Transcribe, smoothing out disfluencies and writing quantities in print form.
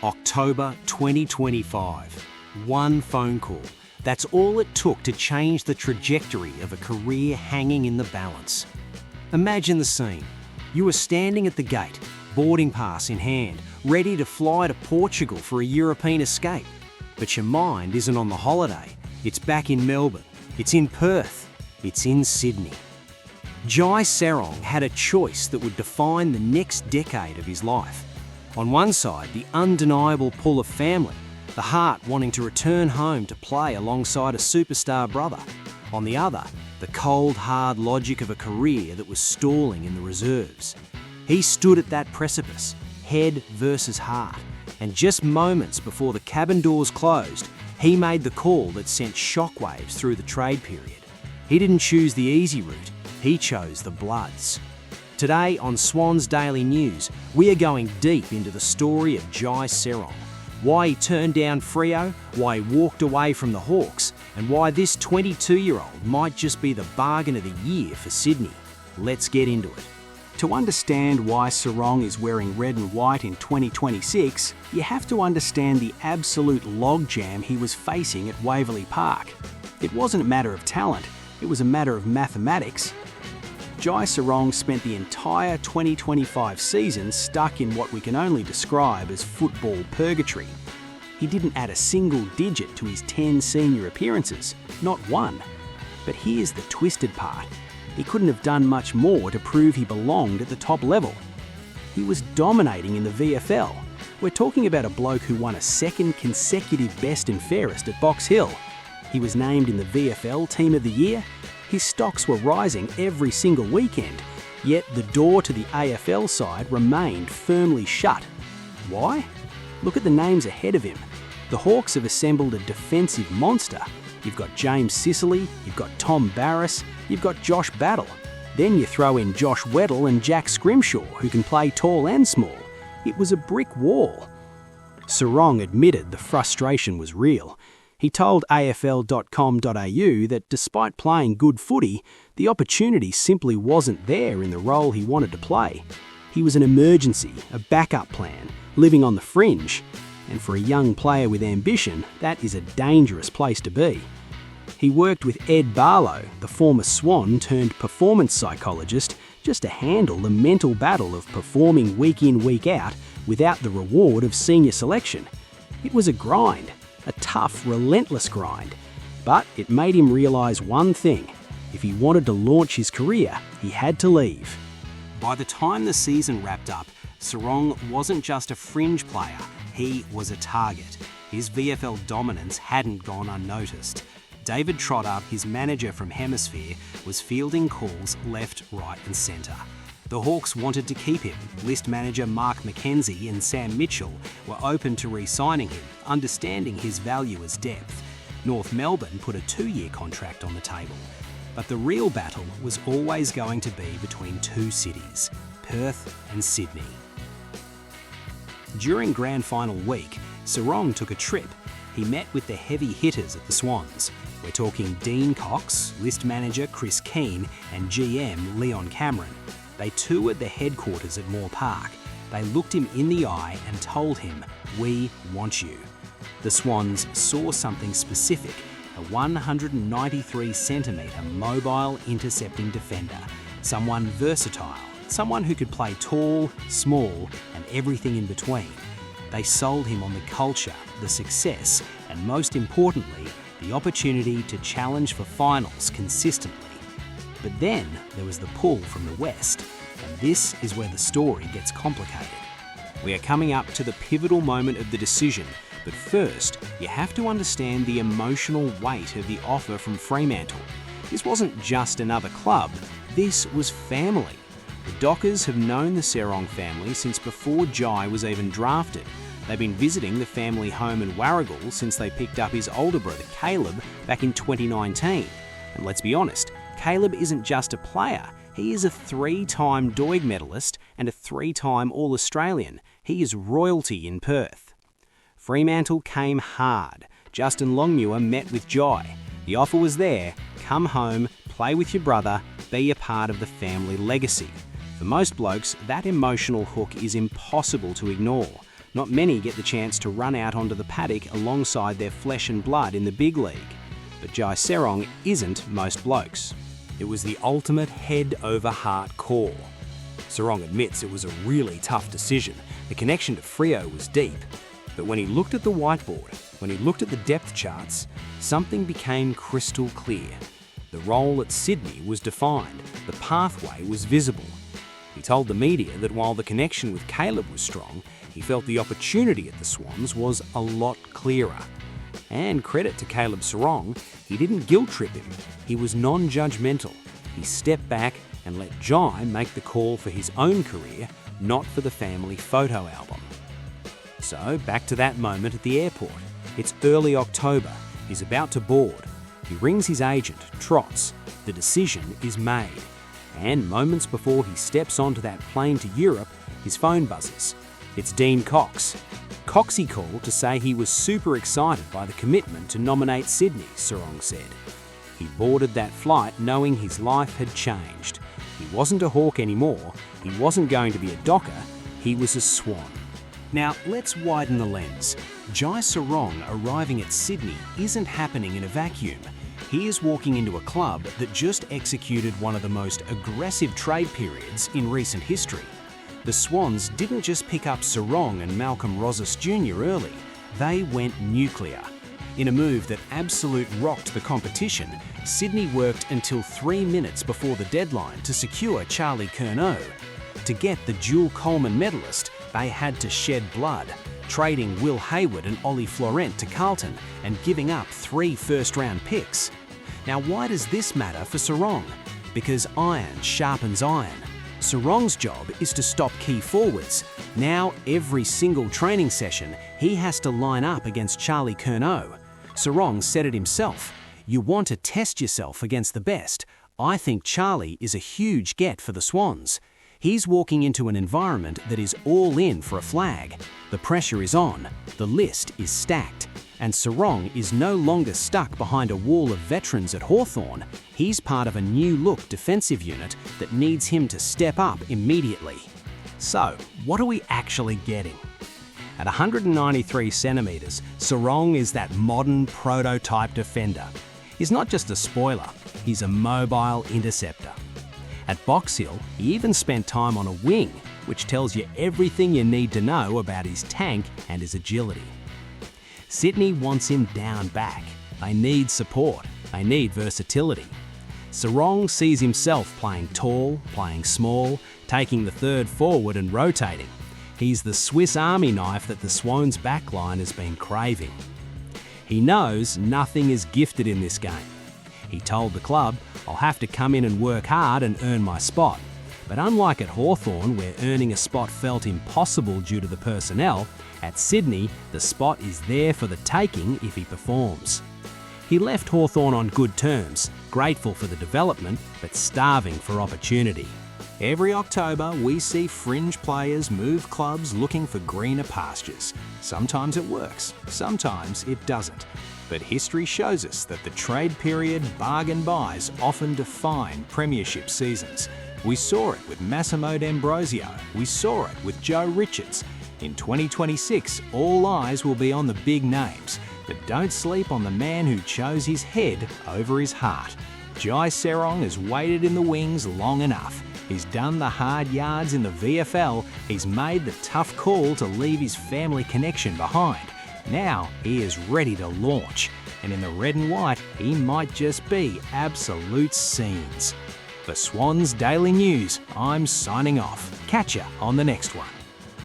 October 2025. One phone call. That's all it took to change the trajectory of a career hanging in the balance. Imagine the scene. You are standing at the gate, boarding pass in hand, ready to fly to Portugal for a European escape. But your mind isn't on the holiday. It's back in Melbourne. It's in Perth. It's in Sydney. Jai Serong had a choice that would define the next decade of his life. On one side, the undeniable pull of family, the heart wanting to return home to play alongside a superstar brother. On the other, the cold, hard logic of a career that was stalling in the reserves. He stood at that precipice, head versus heart, and just moments before the cabin doors closed, he made the call that sent shockwaves through the trade period. He didn't choose the easy route, he chose the Bloods. Today on Swans Daily News, we are going deep into the story of Jai Serong, why he turned down Freo, why he walked away from the Hawks, and why this 22-year-old might just be the bargain of the year for Sydney. Let's get into it. To understand why Serong is wearing red and white in 2026, you have to understand the absolute logjam he was facing at Waverley Park. It wasn't a matter of talent, it was a matter of mathematics. Jai Serong spent the entire 2025 season stuck in what we can only describe as football purgatory. He didn't add a single digit to his 10 senior appearances, not one. But here's the twisted part. He couldn't have done much more to prove he belonged at the top level. He was dominating in the VFL. We're talking about a bloke who won a second consecutive best and fairest at Box Hill. He was named in the VFL Team of the Year. His stocks were rising every single weekend, yet the door to the AFL side remained firmly shut. Why? Look at the names ahead of him. The Hawks have assembled a defensive monster. You've got James Sicily, you've got Tom Barras, you've got Josh Battle. Then you throw in Josh Weddle and Jack Scrimshaw, who can play tall and small. It was a brick wall. Serong admitted the frustration was real. He told AFL.com.au that despite playing good footy, the opportunity simply wasn't there in the role he wanted to play. He was an emergency, a backup plan, living on the fringe. And for a young player with ambition, that is a dangerous place to be. He worked with Ed Barlow, the former Swan turned performance psychologist, just to handle the mental battle of performing week in, week out without the reward of senior selection. It was a grind. A tough, relentless grind. But it made him realise one thing. If he wanted to launch his career, he had to leave. By the time the season wrapped up, Serong wasn't just a fringe player, he was a target. His VFL dominance hadn't gone unnoticed. David Trotter, his manager from Hemisphere, was fielding calls left, right and centre. The Hawks wanted to keep him. List manager Mark McKenzie and Sam Mitchell were open to re-signing him, understanding his value as depth. North Melbourne put a 2-year contract on the table. But the real battle was always going to be between two cities, Perth and Sydney. During grand final week, Serong took a trip. He met with the heavy hitters at the Swans. We're talking Dean Cox, list manager Chris Keane and GM Leon Cameron. They toured the headquarters at Moore Park. They looked him in the eye and told him, "We want you." The Swans saw something specific, a 193-centimetre mobile intercepting defender, someone versatile, someone who could play tall, small and everything in between. They sold him on the culture, the success and most importantly, the opportunity to challenge for finals consistently. But then there was the pull from the West, and this is where the story gets complicated. We are coming up to the pivotal moment of the decision, but first, you have to understand the emotional weight of the offer from Fremantle. This wasn't just another club, this was family. The Dockers have known the Serong family since before Jai was even drafted. They've been visiting the family home in Warragul since they picked up his older brother Caleb back in 2019. And let's be honest, Caleb isn't just a player, he is a 3-time Doig medalist and a 3-time All-Australian. He is royalty in Perth. Fremantle came hard. Justin Longmuir met with Jai. The offer was there, come home, play with your brother, be a part of the family legacy. For most blokes, that emotional hook is impossible to ignore. Not many get the chance to run out onto the paddock alongside their flesh and blood in the big league. But Jai Serong isn't most blokes. It was the ultimate head-over-heart call. Serong admits it was a really tough decision. The connection to Freo was deep. But when he looked at the whiteboard, when he looked at the depth charts, something became crystal clear. The role at Sydney was defined. The pathway was visible. He told the media that while the connection with Caleb was strong, he felt the opportunity at the Swans was a lot clearer. And credit to Caleb Serong, he didn't guilt-trip him. He was non-judgmental. He stepped back and let Jai make the call for his own career, not for the family photo album. So, back to that moment at the airport. It's early October. He's about to board. He rings his agent, Trots. The decision is made. And moments before he steps onto that plane to Europe, his phone buzzes. It's Dean Cox. Coxie called to say he was super excited by the commitment to nominate Sydney, Serong said. He boarded that flight knowing his life had changed. He wasn't a Hawk anymore, he wasn't going to be a Docker, he was a Swan. Now, let's widen the lens. Jai Serong arriving at Sydney isn't happening in a vacuum. He is walking into a club that just executed one of the most aggressive trade periods in recent history. The Swans didn't just pick up Serong and Malcolm Rosas Jr. early, they went nuclear. In a move that absolute rocked the competition, Sydney worked until 3 minutes before the deadline to secure Charlie Curnow. To get the dual Coleman medalist, they had to shed blood, trading Will Hayward and Ollie Florent to Carlton and giving up 3 first-round picks. Now, why does this matter for Serong? Because iron sharpens iron. Serong's job is to stop key forwards. Now, every single training session, he has to line up against Charlie Curnow. Serong said it himself. You want to test yourself against the best. I think Charlie is a huge get for the Swans. He's walking into an environment that is all in for a flag. The pressure is on, the list is stacked, and Serong is no longer stuck behind a wall of veterans at Hawthorn. He's part of a new-look defensive unit that needs him to step up immediately. So, what are we actually getting? At 193 centimetres, Serong is that modern prototype defender. He's not just a spoiler, he's a mobile interceptor. At Box Hill, he even spent time on a wing, which tells you everything you need to know about his tank and his agility. Sydney wants him down back. They need support. They need versatility. Serong sees himself playing tall, playing small, taking the third forward and rotating. He's the Swiss Army knife that the Swans backline has been craving. He knows nothing is gifted in this game. He told the club, I'll have to come in and work hard and earn my spot. But unlike at Hawthorn, where earning a spot felt impossible due to the personnel, at Sydney, the spot is there for the taking if he performs. He left Hawthorn on good terms, grateful for the development, but starving for opportunity. Every October, we see fringe players move clubs looking for greener pastures. Sometimes it works, sometimes it doesn't. But history shows us that the trade period bargain buys often define premiership seasons. We saw it with Massimo D'Ambrosio. We saw it with Joe Richards. In 2026, all eyes will be on the big names. But don't sleep on the man who chose his head over his heart. Jai Serong has waited in the wings long enough. He's done the hard yards in the VFL. He's made the tough call to leave his family connection behind. Now he is ready to launch. And in the red and white, he might just be absolute scenes. For Swans Daily News, I'm signing off. Catch ya on the next one.